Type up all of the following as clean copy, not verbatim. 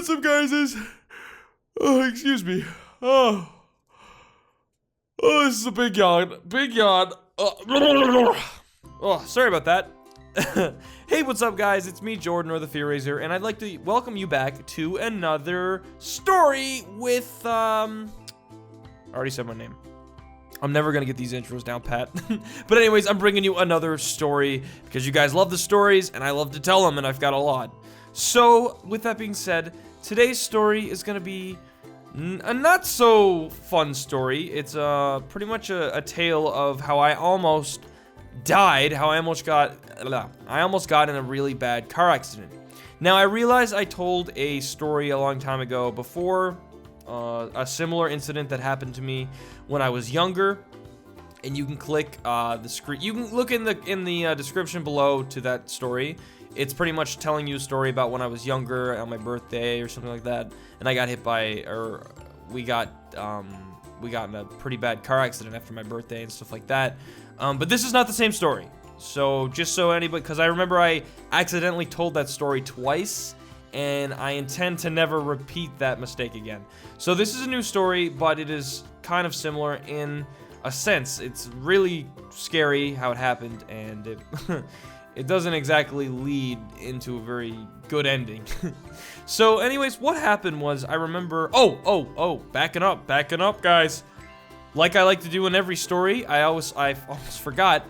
what's up, guys? Oh, excuse me. Oh, this is a big yawn. Big yawn. Oh, sorry about that. Hey, what's up, guys? It's me, Jordan, or the Fear Raiser, and I'd like to welcome you back to another story with, I already said my name. I'm never gonna get these intros down pat. But anyways, I'm bringing you another story because you guys love the stories, and I love to tell them, and I've got a lot. So, with that being said, today's story is gonna be a not so fun story. It's pretty much a tale of how I almost died, how I almost got in a really bad car accident. Now, I realize I told a story a long time ago before a similar incident that happened to me when I was younger, and you can click the screen. You can look in the description below to that story. It's pretty much telling you a story about when I was younger on my birthday or something like that, and I got hit by, or we got in a pretty bad car accident after my birthday and stuff like that. But this is not the same story. So just so anybody, because I remember I accidentally told that story twice, and I intend to never repeat that mistake again. So this is a new story, but it is kind of similar in a sense. It's really scary how it happened, and it it doesn't exactly lead into a very good ending. So anyways, what happened was, I remember, backing up, guys. Like I like to do in every story, I almost forgot.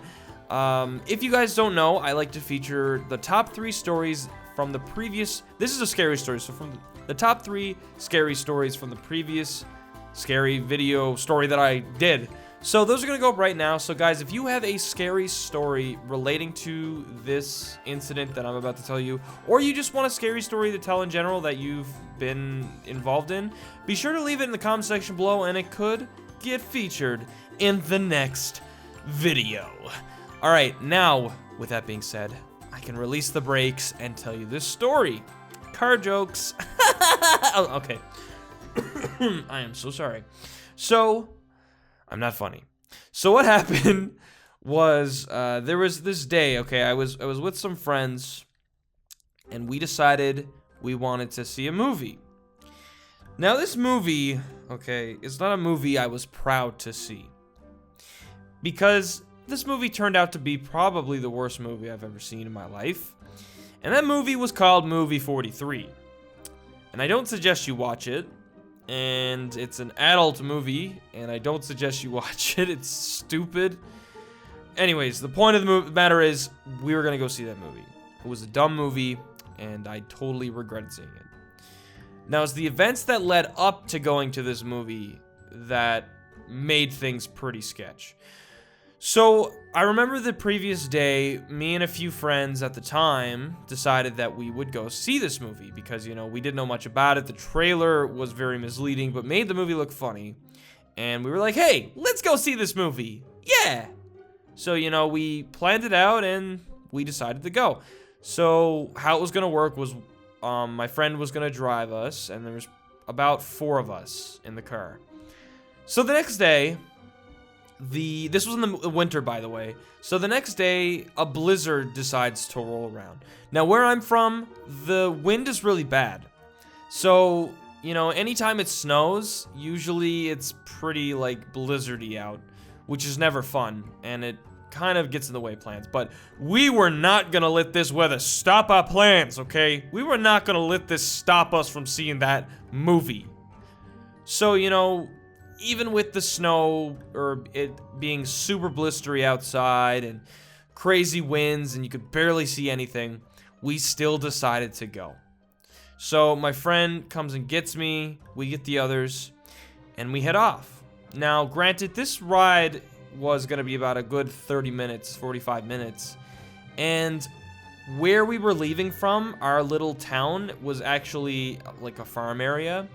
If you guys don't know, I like to feature the top 3 stories from the previous, this is a scary story, so from the top 3 scary stories from the previous scary video story that I did. So those are gonna go up right now. So guys, if you have a scary story relating to this incident that I'm about to tell you, or you just want a scary story to tell in general that you've been involved in, be sure to leave it in the comment section below, and it could get featured in the next video. All right, now, with that being said, I can release the brakes and tell you this story. Car jokes. Oh, okay. I am so sorry. So, I'm not funny. So what happened was, there was this day, okay, I was with some friends, and we decided we wanted to see a movie. Now, this movie, okay, it's not a movie I was proud to see, because this movie turned out to be probably the worst movie I've ever seen in my life, and that movie was called Movie 43, and I don't suggest you watch it, and it's an adult movie, and I don't suggest you watch it. It's stupid. Anyways, the point of the matter is, we were gonna go see that movie. It was a dumb movie, and I totally regretted seeing it. Now, it's the events that led up to going to this movie that made things pretty sketch. So, I remember the previous day, me and a few friends at the time decided that we would go see this movie because, you know, we didn't know much about it. The trailer was very misleading, but made the movie look funny. And we were like, hey, let's go see this movie. Yeah! So, you know, we planned it out and we decided to go. So, how it was going to work was, my friend was going to drive us, and there was about 4 of us in the car. So, the next day, this was in the winter, by the way. So the next day, a blizzard decides to roll around. Now, where I'm from, the wind is really bad. So, you know, anytime it snows, usually it's pretty, like, blizzardy out, which is never fun, and it kind of gets in the way of plans. But we were not gonna let this weather stop our plans, okay? We were not gonna let this stop us from seeing that movie. So, you know, even with the snow, or it being super blistery outside and crazy winds and you could barely see anything, we still decided to go. So my friend comes and gets me, we get the others, and we head off. Now, granted, this ride was gonna be about a good 30 minutes, 45 minutes, and where we were leaving from, our little town, was actually like a farm area.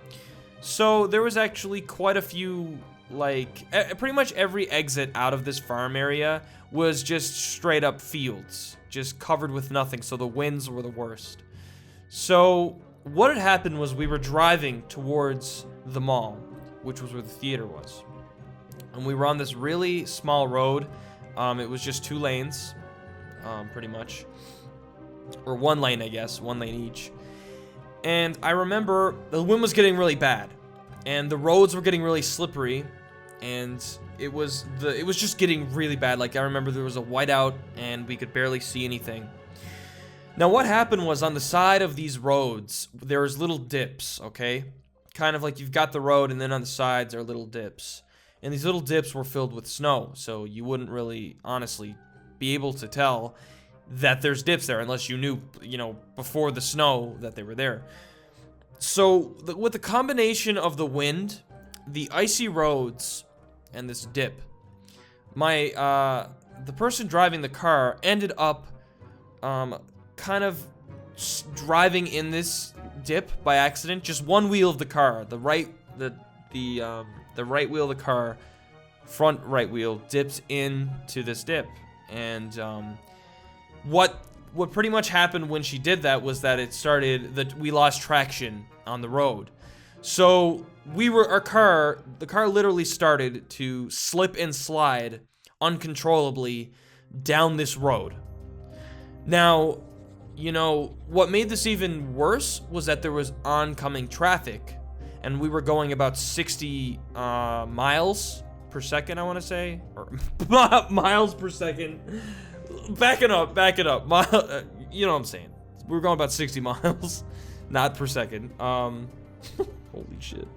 So there was actually quite a few, like, pretty much every exit out of this farm area was just straight up fields, just covered with nothing, so the winds were the worst. So what had happened was we were driving towards the mall, which was where the theater was. And we were on this really small road. It was just 2 lanes, pretty much. Or 1 lane, I guess, 1 lane each. And I remember the wind was getting really bad, and the roads were getting really slippery, and it was just getting really bad. Like, I remember there was a whiteout, and we could barely see anything. Now, what happened was, on the side of these roads, there's little dips, okay? Kind of like you've got the road, and then on the sides are little dips. And these little dips were filled with snow, so you wouldn't really, honestly, be able to tell that there's dips there unless you knew, you know, before the snow that they were there. So, with the combination of the wind, the icy roads, and this dip, the person driving the car ended up, kind of driving in this dip by accident. Just one wheel of the car, the right wheel of the car, front right wheel, dipped into this dip. And what pretty much happened when she did that was that we lost traction on the road. So the car literally started to slip and slide uncontrollably down this road. Now, you know, what made this even worse was that there was oncoming traffic, and we were going about 60 miles per second, I want to say, or miles per second. Back it up. You know what I'm saying. We were going about 60 miles, not per second. Holy shit.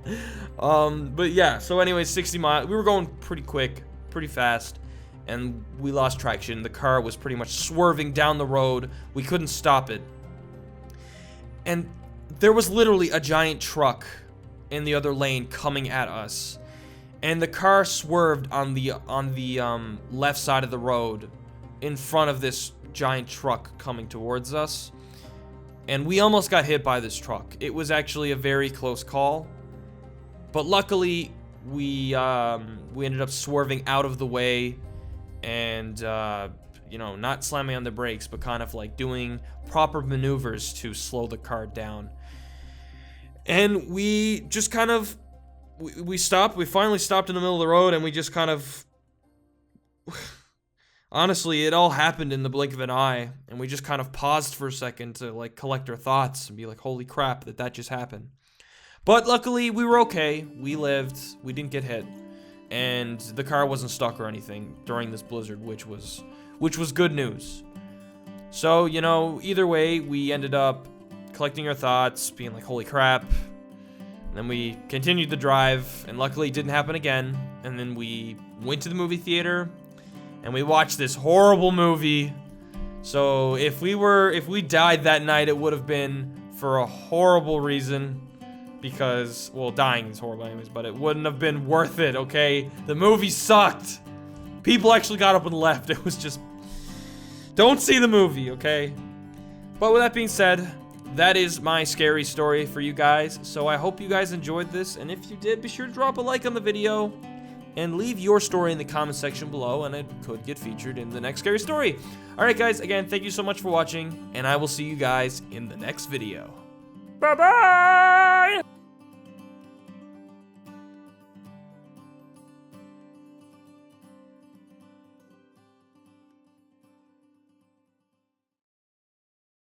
But yeah, so anyways, 60 miles. We were going pretty quick, pretty fast, and we lost traction. The car was pretty much swerving down the road. We couldn't stop it. And there was literally a giant truck in the other lane coming at us. And the car swerved on the left side of the road in front of this giant truck coming towards us. And we almost got hit by this truck. It was actually a very close call. But luckily, we ended up swerving out of the way and, you know, not slamming on the brakes, but kind of like doing proper maneuvers to slow the car down. And we just kind of, we stopped. We finally stopped in the middle of the road, and we just kind of, honestly, it all happened in the blink of an eye. And we just kind of paused for a second to like collect our thoughts and be like, holy crap, that just happened. But luckily, we were okay. We lived. We didn't get hit. And the car wasn't stuck or anything during this blizzard, which was good news. So, you know, either way, we ended up collecting our thoughts, being like, holy crap. And then we continued the drive, and luckily it didn't happen again. And then we went to the movie theater, and we watched this horrible movie. So if we died that night, it would have been for a horrible reason. Because, well, dying is horrible anyways, but it wouldn't have been worth it, okay? The movie sucked. People actually got up and left. It was just, don't see the movie, okay? But with that being said, that is my scary story for you guys. So I hope you guys enjoyed this, and if you did, be sure to drop a like on the video and leave your story in the comment section below, and it could get featured in the next scary story. Alright guys, again, thank you so much for watching, and I will see you guys in the next video. Bye-bye!